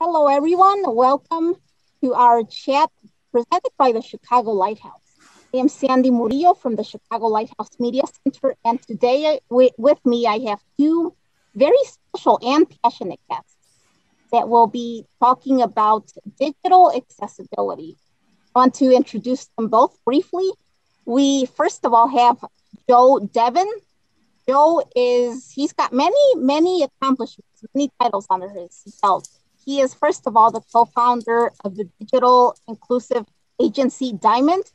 Hello, everyone. Welcome to our chat presented by the Chicago Lighthouse. I am Sandy Murillo from the Chicago Lighthouse Media Center, and today with me I have two very special and passionate guests that will be talking about digital accessibility. I want to introduce them both briefly. We first of all have Joe Devon. Joe he's got many accomplishments, many titles under his belt. He is, first of all, the co-founder of the digital inclusive agency Diamond.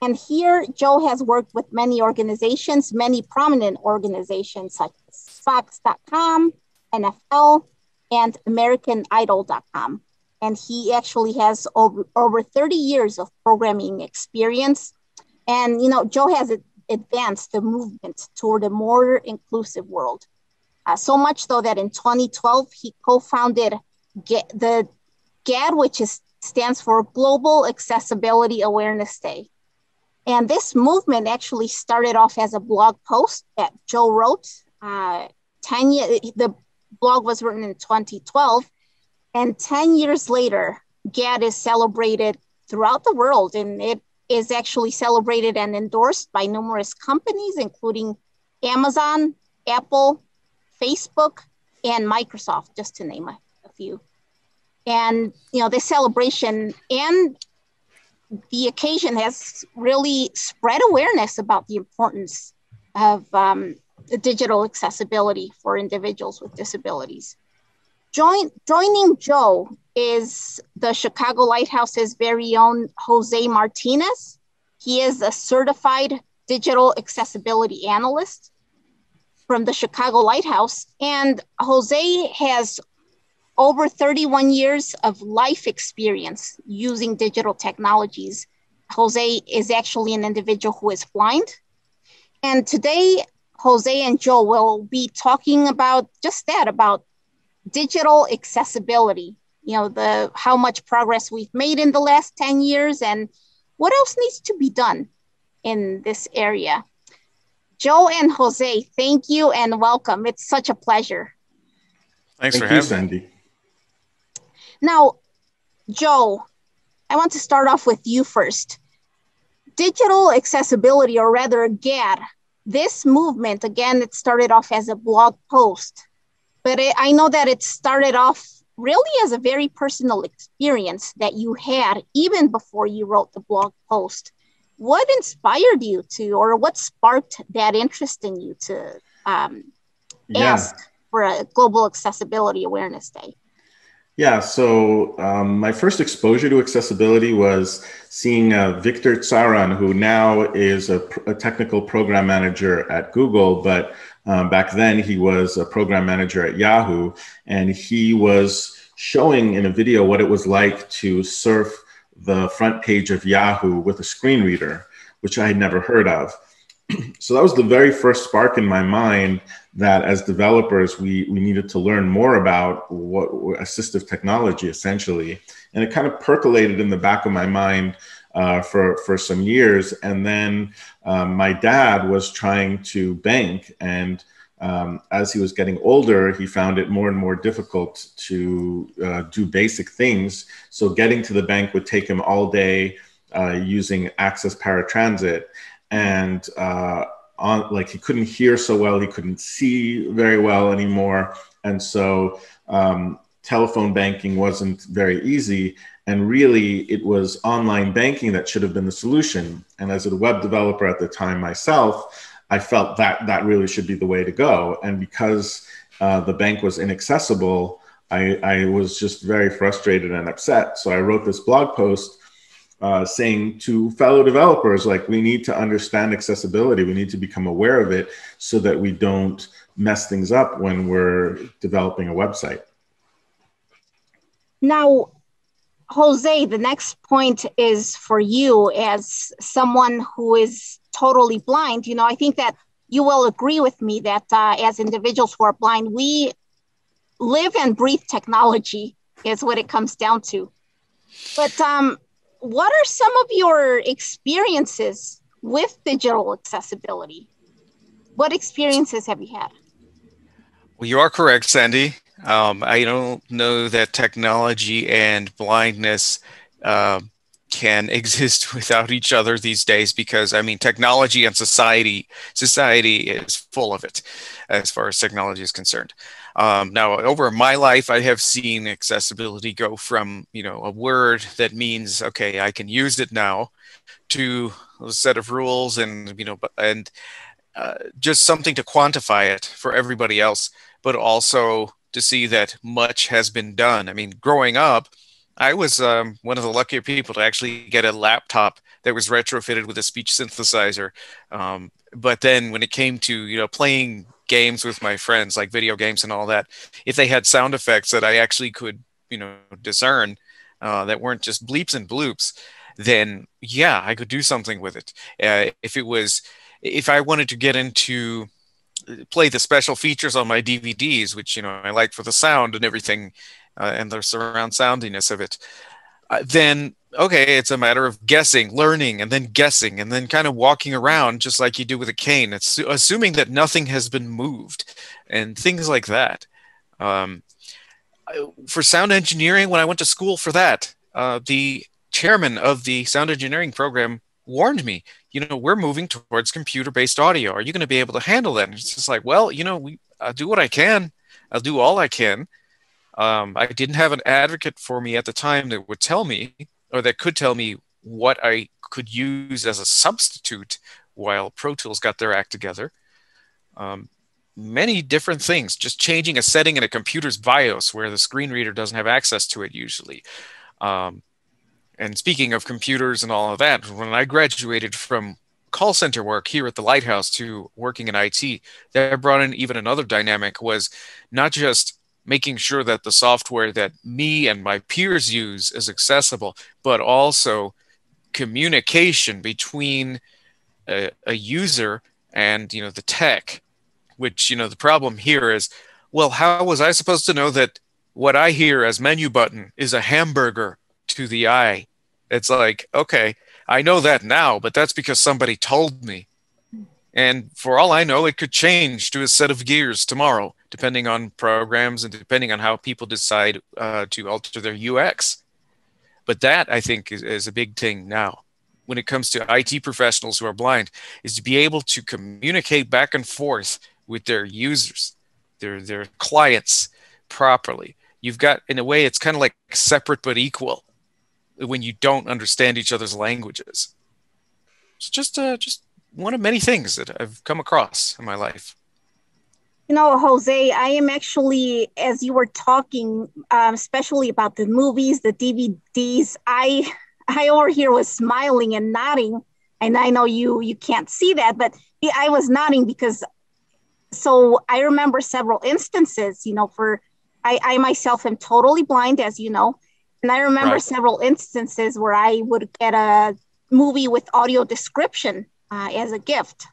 And here, Joe has worked with many organizations, many prominent organizations such as Fox.com, NFL, and AmericanIdol.com. And he actually has over 30 years of programming experience. And, Joe has advanced the movement toward a more inclusive world. So much so that in 2012, he co-founded the GAD, which stands for Global Accessibility Awareness Day. And this movement actually started off as a blog post that Joe wrote. The blog was written in 2012, and 10 years later, GAD is celebrated throughout the world, and it is actually celebrated and endorsed by numerous companies, including Amazon, Apple, Facebook, and Microsoft, just to name a few. And, the celebration and the occasion has really spread awareness about the importance of the digital accessibility for individuals with disabilities. Joining Joe is the Chicago Lighthouse's very own Jose Martinez. He is a certified digital accessibility analyst from the Chicago Lighthouse. And Jose has over 31 years of life experience using digital technologies. Jose is actually an individual who is blind. And today, Jose and Joe will be talking about just that, about digital accessibility, how much progress we've made in the last 10 years and what else needs to be done in this area. Joe and Jose, thank you and welcome. It's such a pleasure. Thanks for having me. Now, Joe, I want to start off with you first. Digital accessibility, or rather GAD, this movement, again, it started off as a blog post, but I know that it started off really as a very personal experience that you had even before you wrote the blog post. What inspired you to, or what sparked that interest in you to ask for a Global Accessibility Awareness Day? Yeah, so my first exposure to accessibility was seeing Victor Tsaran, who now is a technical program manager at Google, but back then he was a program manager at Yahoo, and he was showing in a video what it was like to surf the front page of Yahoo with a screen reader, which I had never heard of. So that was the very first spark in my mind that as developers, we needed to learn more about what assistive technology, essentially. And it kind of percolated in the back of my mind for some years. And then my dad was trying to bank. And as he was getting older, he found it more and more difficult to do basic things. So getting to the bank would take him all day using Access Paratransit. And he couldn't hear so well, he couldn't see very well anymore. And so telephone banking wasn't very easy. And really, it was online banking that should have been the solution. And as a web developer at the time myself, I felt that really should be the way to go. And because the bank was inaccessible, I was just very frustrated and upset. So I wrote this blog post saying to fellow developers, we need to understand accessibility. We need to become aware of it so that we don't mess things up when we're developing a website. Now, Jose, the next point is for you as someone who is totally blind. I think that you will agree with me that as individuals who are blind, we live and breathe technology is what it comes down to. But what are some of your experiences with digital accessibility? What experiences have you had? Well, you are correct, Sandy. I don't know that technology and blindness uh, can exist without each other these days because, I mean, technology and society is full of it as far as technology is concerned. Now, over my life, I have seen accessibility go from, a word that means, okay, I can use it now to a set of rules and just something to quantify it for everybody else, but also to see that much has been done. I mean, growing up, I was one of the luckier people to actually get a laptop that was retrofitted with a speech synthesizer. But then when it came to playing games with my friends, like video games and all that, if they had sound effects that I actually could discern, that weren't just bleeps and bloops, then yeah, I could do something with it. If I wanted to get into play the special features on my DVDs, which I like for the sound and everything, and the surround soundiness of it, then okay, it's a matter of guessing, learning, and then kind of walking around just like you do with a cane. It's assuming that nothing has been moved and things like that. Um, for sound engineering, when I went to school for that, the chairman of the sound engineering program warned me, we're moving towards computer-based audio. Are you going to be able to handle that? And it's just like, well, I'll do what I can. I'll do all I can. I didn't have an advocate for me at the time that would tell me, or that could tell me what I could use as a substitute while Pro Tools got their act together. Many different things, just changing a setting in a computer's BIOS where the screen reader doesn't have access to it usually. And speaking of computers and all of that, when I graduated from call center work here at the Lighthouse to working in IT, that brought in even another dynamic, was not just making sure that the software that me and my peers use is accessible, but also communication between a user and the tech. Which the problem here is, well, how was I supposed to know that what I hear as menu button is a hamburger to the eye? It's like, okay, I know that now, but that's because somebody told me. And for all I know, it could change to a set of gears tomorrow, depending on programs and depending on how people decide to alter their UX. But that, I think, is a big thing now when it comes to IT professionals who are blind, is to be able to communicate back and forth with their users, their clients properly. You've got, in a way, it's kind of like separate but equal when you don't understand each other's languages. It's just one of many things that I've come across in my life. Jose, I am actually, as you were talking, especially about the movies, the DVDs, I over here was smiling and nodding, and I know you can't see that, but I was nodding because, so I remember several instances, I myself am totally blind, as you know, and I remember several instances where I would get a movie with audio description as a gift.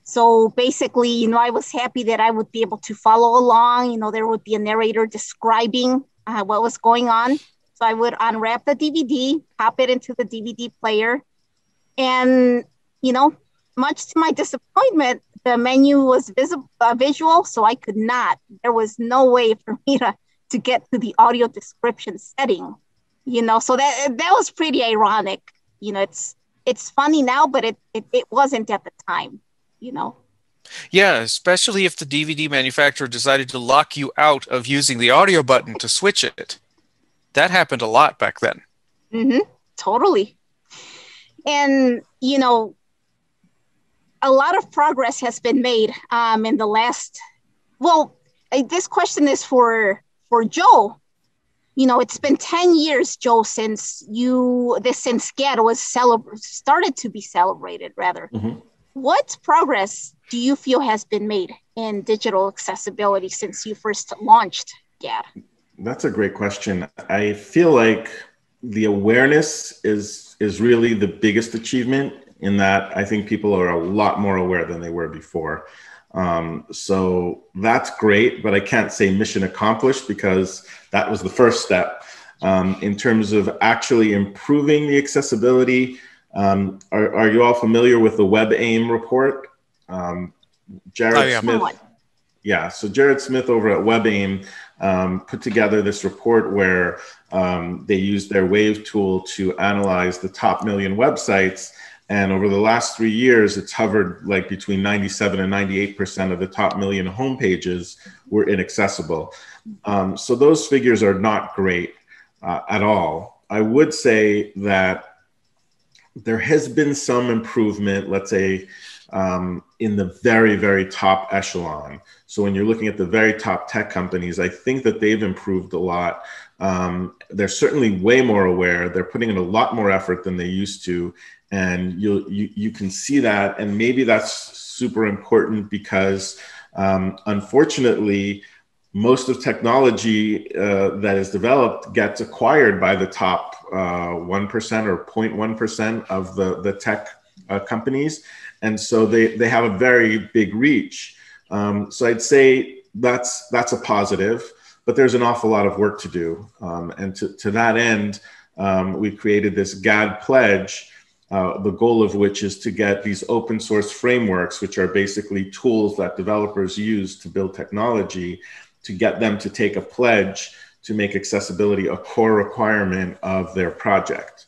So basically, I was happy that I would be able to follow along. There would be a narrator describing what was going on. So I would unwrap the DVD, pop it into the DVD player. And, much to my disappointment, the menu was visual, so I could not. There was no way for me to get to the audio description setting, so that was pretty ironic. It's funny now, but it wasn't at the time. Yeah, especially if the DVD manufacturer decided to lock you out of using the audio button to switch it. That happened a lot back then. Mm-hmm, totally. And, a lot of progress has been made in the last, this question is for Joe. It's been 10 years, Joe, since GAD was started to be celebrated, rather. Mm-hmm. What progress do you feel has been made in digital accessibility since you first launched GAD? That's a great question. I feel like the awareness is really the biggest achievement, in that I think people are a lot more aware than they were before. So that's great, but I can't say mission accomplished because that was the first step. In terms of actually improving the accessibility, are you all familiar with the WebAIM report? Jared Smith. Yeah, so Jared Smith over at WebAIM put together this report where they used their Wave tool to analyze the top million websites. And over the last 3 years, it's hovered like between 97 and 98% of the top million homepages were inaccessible. So those figures are not great at all. I would say that there has been some improvement, let's say, in the very, very top echelon. So when you're looking at the very top tech companies, I think that they've improved a lot. They're certainly way more aware. They're putting in a lot more effort than they used to. And you can see that. And maybe that's super important because unfortunately, most of technology that is developed gets acquired by the top 1% or 0.1% of the tech companies. And so they have a very big reach. So I'd say that's a positive, but there's an awful lot of work to do. And to that end, we created this GAD pledge, the goal of which is to get these open source frameworks, which are basically tools that developers use to build technology, to get them to take a pledge to make accessibility a core requirement of their project.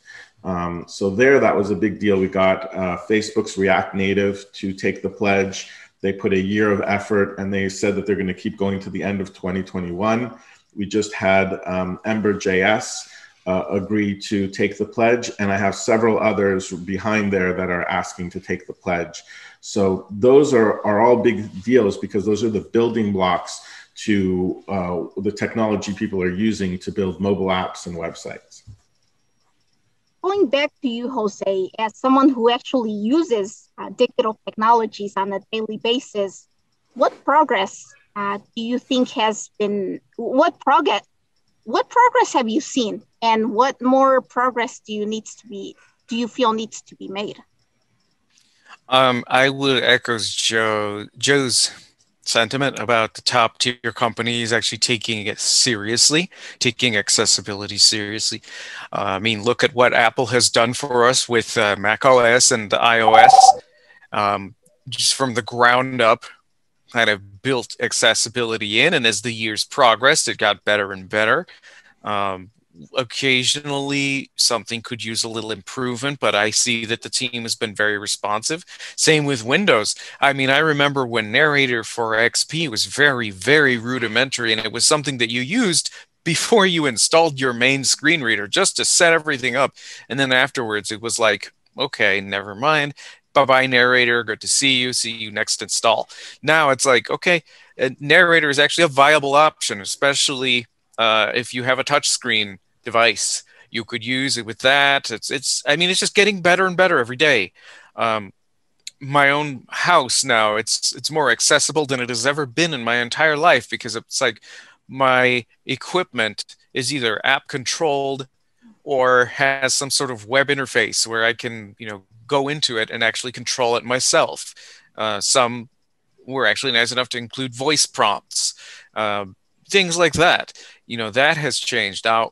So that was a big deal. We got Facebook's React Native to take the pledge. They put a year of effort and they said that they're going to keep going to the end of 2021. We just had Ember.js agree to take the pledge, and I have several others behind there that are asking to take the pledge. So those are all big deals because those are the building blocks to the technology people are using to build mobile apps and websites. Going back to you, Jose, as someone who actually uses digital technologies on a daily basis, what progress do you think has been, what progress have you seen, and what more progress do you feel needs to be made? I would echo Joe's sentiment about the top tier companies actually taking it seriously, taking accessibility seriously. I mean, look at what Apple has done for us with Mac OS and the iOS. Just from the ground up, kind of built accessibility in, and as the years progressed, it got better and better. Occasionally something could use a little improvement, but I see that the team has been very responsive. Same with Windows. I mean, I remember when Narrator for XP was very, very rudimentary, and it was something that you used before you installed your main screen reader just to set everything up. And then afterwards it was like, okay, never mind. Bye-bye, Narrator. Good to see you. See you next install. Now it's like, okay, Narrator is actually a viable option, especially if you have a touchscreen device. You could use it with that. I mean, it's just getting better and better every day. My own house now, it's more accessible than it has ever been in my entire life, because it's like my equipment is either app controlled or has some sort of web interface where I can, go into it and actually control it myself. Some were actually nice enough to include voice prompts, things like that. That has changed. Now,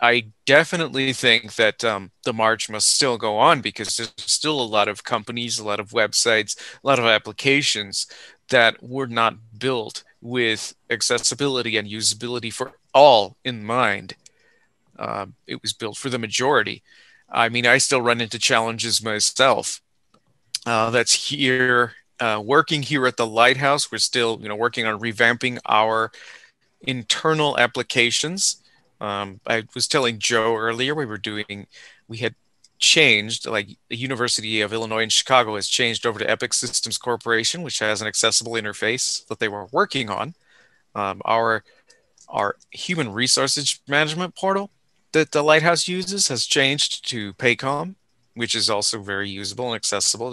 I definitely think that the march must still go on, because there's still a lot of companies, a lot of websites, a lot of applications that were not built with accessibility and usability for all in mind. It was built for the majority. I mean, I still run into challenges myself. That's here, working here at the Lighthouse. We're still, working on revamping our internal applications. I was telling Joe earlier, we had changed, like the University of Illinois in Chicago has changed over to Epic Systems Corporation, which has an accessible interface that they were working on. Our human resources management portal that the Lighthouse uses has changed to Paycom, which is also very usable and accessible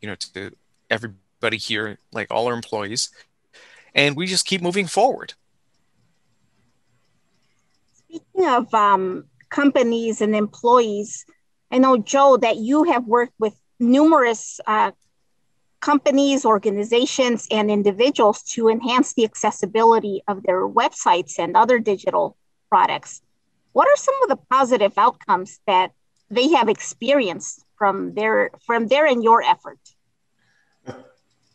to, to everybody here, like all our employees. And we just keep moving forward. Speaking of companies and employees, I know, Joe, that you have worked with numerous companies, organizations, and individuals to enhance the accessibility of their websites and other digital products. What are some of the positive outcomes that they have experienced from their and your effort?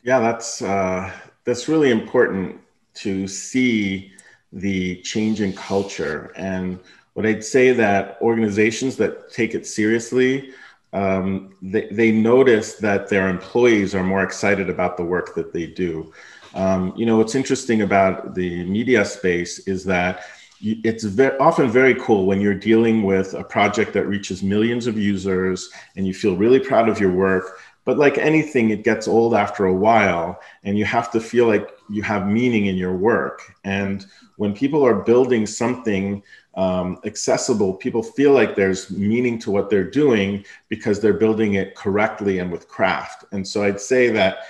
Yeah, that's really important to see the change in culture. And what I'd say that organizations that take it seriously, they notice that their employees are more excited about the work that they do. What's interesting about the media space is that it's often very cool when you're dealing with a project that reaches millions of users and you feel really proud of your work. But like anything, it gets old after a while, and you have to feel like you have meaning in your work. And when people are building something accessible, people feel like there's meaning to what they're doing because they're building it correctly and with craft. And so I'd say that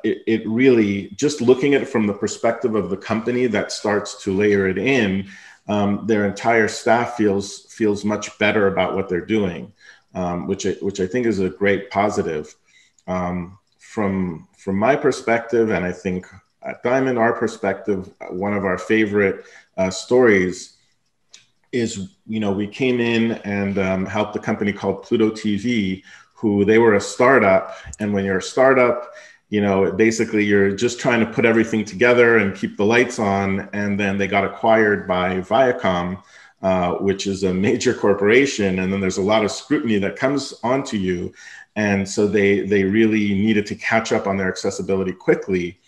it really, just looking at it from the perspective of the company that starts to layer it in, their entire staff feels much better about what they're doing, which I think is a great positive. From my perspective, and I think at Diamond, our perspective, one of our favorite stories is, we came in and helped a company called Pluto TV, who they were a startup. And when you're a startup, basically you're just trying to put everything together and keep the lights on. And then they got acquired by Viacom, which is a major corporation. And then there's a lot of scrutiny that comes onto you. And so they really needed to catch up on their accessibility quickly.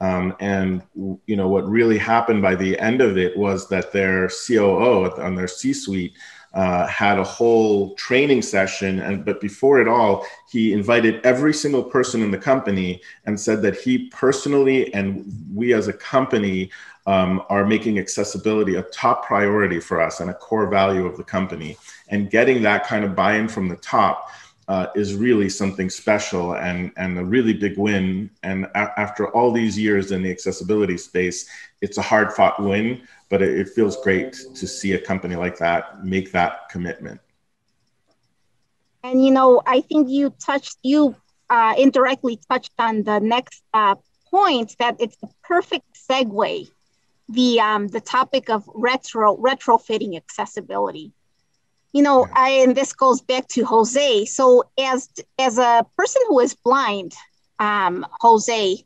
And what really happened by the end of it was that their COO on their C-suite had a whole training session. But before it all, he invited every single person in the company and said that he personally and we as a company are making accessibility a top priority for us and a core value of the company. And getting that kind of buy-in from the top is really something special and a really big win. And after all these years in the accessibility space, it's a hard-fought win, but it feels great to see a company like that make that commitment. And I think you indirectly touched on the next point, that it's a perfect segue, the topic of retrofitting accessibility. And this goes back to Jose. So as a person who is blind, Jose,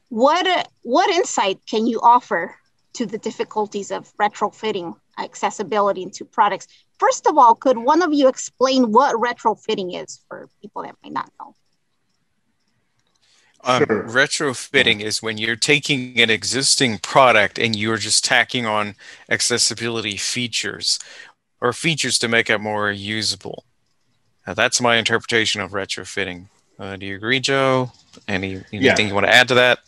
what insight can you offer to the difficulties of retrofitting accessibility into products? First of all, could one of you explain what retrofitting is for people that might not know? Sure. Retrofitting is when you're taking an existing product and you're just tacking on accessibility features or features to make it more usable. That's my interpretation of retrofitting. Do you agree, Joe? Anything you want to add to that?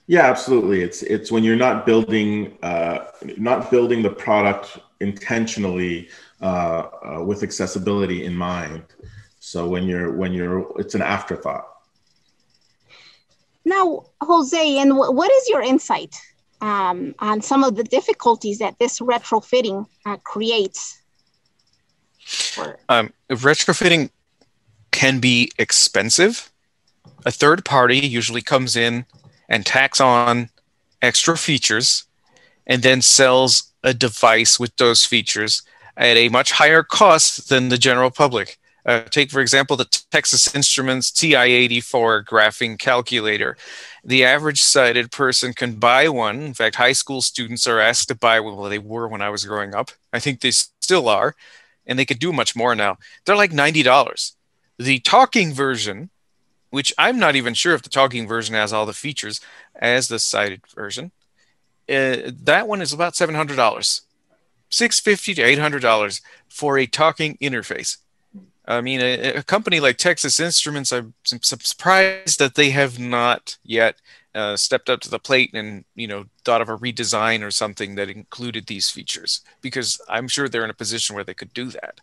Yeah, absolutely. It's when you're not building the product intentionally with accessibility in mind. So when it's an afterthought. Now, Jose, and what is your insight on some of the difficulties that this retrofitting creates? Retrofitting can be expensive. A third party usually comes in and tacks on extra features and then sells a device with those features at a much higher cost than the general public. Take, for example, the Texas Instruments TI-84 graphing calculator. The average sighted person can buy one. In fact, high school students are asked to buy one. Well, they were when I was growing up. I think they still are. And they could do much more now. They're like $90. The talking version, which I'm not even sure if the talking version has all the features as the sighted version, that one is about $700. $650 to $800 for a talking interface. I mean, a company like Texas Instruments, I'm surprised that they have not yet stepped up to the plate and, thought of a redesign or something that included these features, because I'm sure they're in a position where they could do that.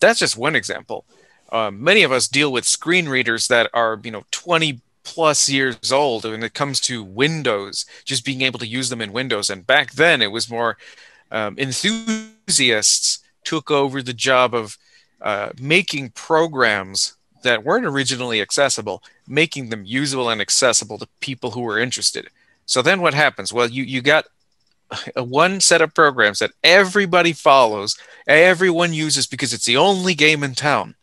That's just one example. Many of us deal with screen readers that are, 20 plus years old when it comes to Windows, just being able to use them in Windows. And back then it was more enthusiasts took over the job of making programs that weren't originally accessible, making them usable and accessible to people who were interested. So then what happens? Well, you got one set of programs that everybody follows, everyone uses because it's the only game in town.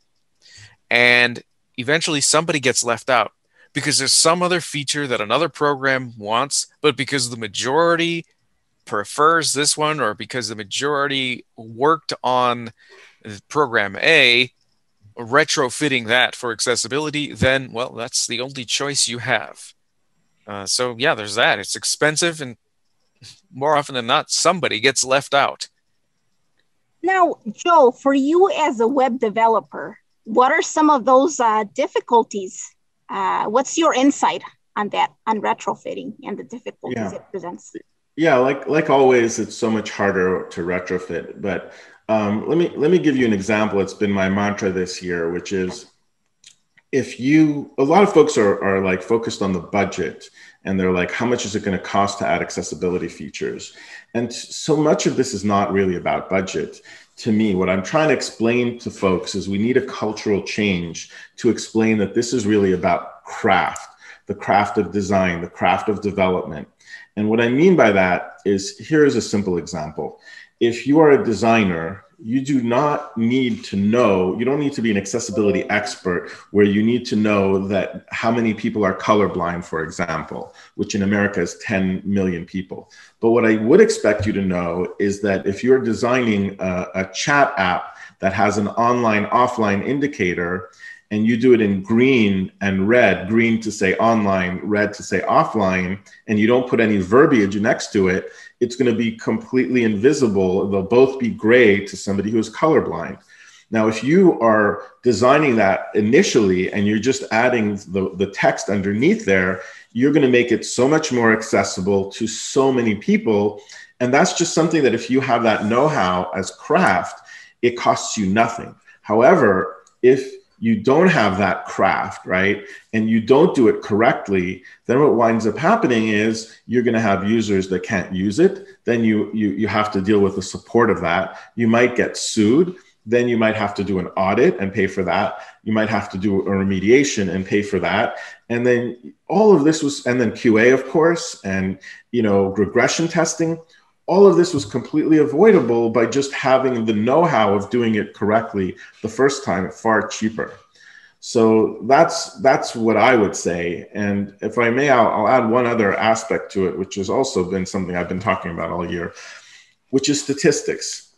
And eventually somebody gets left out because there's some other feature that another program wants, but because the majority prefers this one, or because the majority worked on program A, retrofitting that for accessibility, then, well, that's the only choice you have. So yeah, there's that. It's expensive, and more often than not, somebody gets left out. Now, Joe, for you as a web developer, what are some of those difficulties? What's your insight on that, on retrofitting and the difficulties it presents? Yeah, like always, it's so much harder to retrofit. But let me give you an example. It's been my mantra this year, which is, a lot of folks are like focused on the budget, and they're like, how much is it going to cost to add accessibility features? And so much of this is not really about budget. To me, what I'm trying to explain to folks is we need a cultural change to explain that this is really about craft, the craft of design, the craft of development. And what I mean by that is, here's a simple example. If you are a designer, you do not need to know, you don't need to be an accessibility expert where you need to know that how many people are colorblind, for example, which in America is 10 million people. But what I would expect you to know is that if you're designing a chat app that has an online, offline indicator, and you do it in green and red, green to say online, red to say offline, and you don't put any verbiage next to it, it's going to be completely invisible. They'll both be gray to somebody who is colorblind. Now, if you are designing that initially and you're just adding the text underneath there, you're going to make it so much more accessible to so many people. And that's just something that if you have that know-how as craft, it costs you nothing. However, if you don't have that craft, right, and you don't do it correctly, then what winds up happening is you're going to have users that can't use it. Then you have to deal with the support of that. You might get sued. Then you might have to do an audit and pay for that. You might have to do a remediation and pay for that. And then all of this was, and then QA, of course, and regression testing. All of this was completely avoidable by just having the know-how of doing it correctly the first time, far cheaper. So that's what I would say. And if I may, I'll add one other aspect to it, which has also been something I've been talking about all year, which is statistics.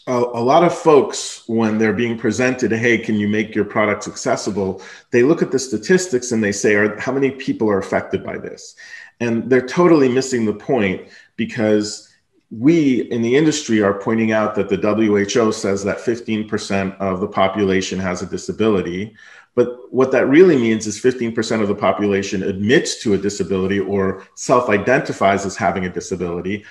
A lot of folks, when they're being presented, hey, can you make your products accessible? They look at the statistics and they say, how many people are affected by this? And they're totally missing the point, because we in the industry are pointing out that the WHO says that 15% of the population has a disability. But what that really means is 15% of the population admits to a disability or self-identifies as having a disability.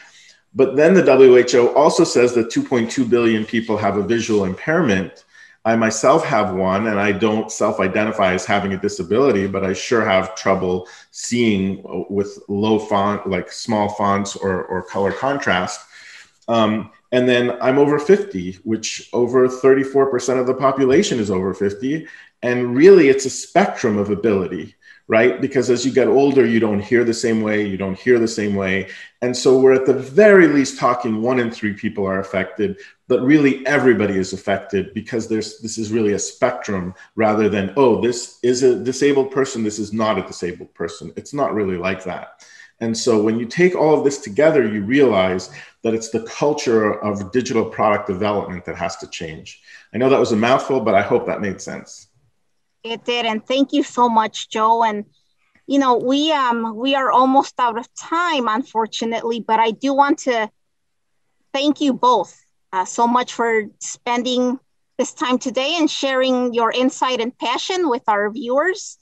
But then the WHO also says that 2.2 billion people have a visual impairment. I myself have one, and I don't self-identify as having a disability, but I sure have trouble seeing with low font, like small fonts or color contrast. And then I'm over 50, which over 34% of the population is over 50. And really, it's a spectrum of ability, right? Because as you get older, you don't hear the same way, you don't hear the same way. And so we're at the very least talking 1 in 3 people are affected, but really everybody is affected, because this is really a spectrum rather than, oh, this is a disabled person, this is not a disabled person. It's not really like that. And so when you take all of this together, you realize that it's the culture of digital product development that has to change. I know that was a mouthful, but I hope that made sense. It did, and thank you so much, Joe. And we are almost out of time, unfortunately, but I do want to thank you both so much for spending this time today and sharing your insight and passion with our viewers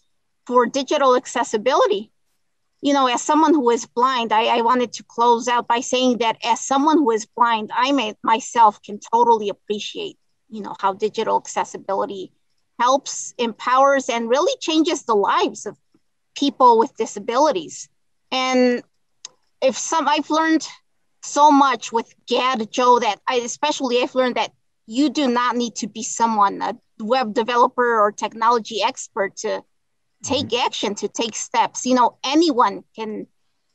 for digital accessibility. As someone who is blind, I wanted to close out by saying that as someone who is blind, I myself can totally appreciate, how digital accessibility helps, empowers, and really changes the lives of people with disabilities. And I've learned so much with GAD, Joe, that I've learned that you do not need to be a web developer or technology expert to take action, to take steps. Anyone can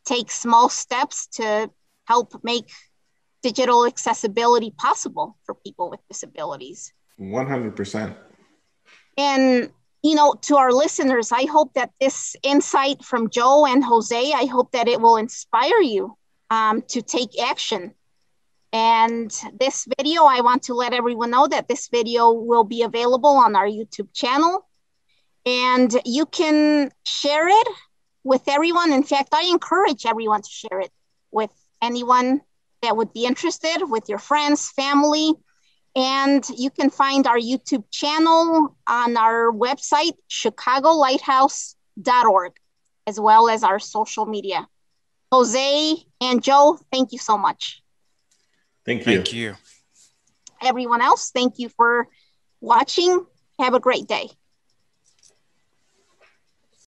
take small steps to help make digital accessibility possible for people with disabilities. 100%. And, to our listeners, I hope that this insight from Joe and Jose, I hope that it will inspire you to take action. And this video, I want to let everyone know that this video will be available on our YouTube channel. And you can share it with everyone. In fact, I encourage everyone to share it with anyone that would be interested, with your friends, family. And you can find our YouTube channel on our website, chicagolighthouse.org, as well as our social media. Jose and Joe, thank you so much. Thank you. Thank you. Everyone else, thank you for watching. Have a great day.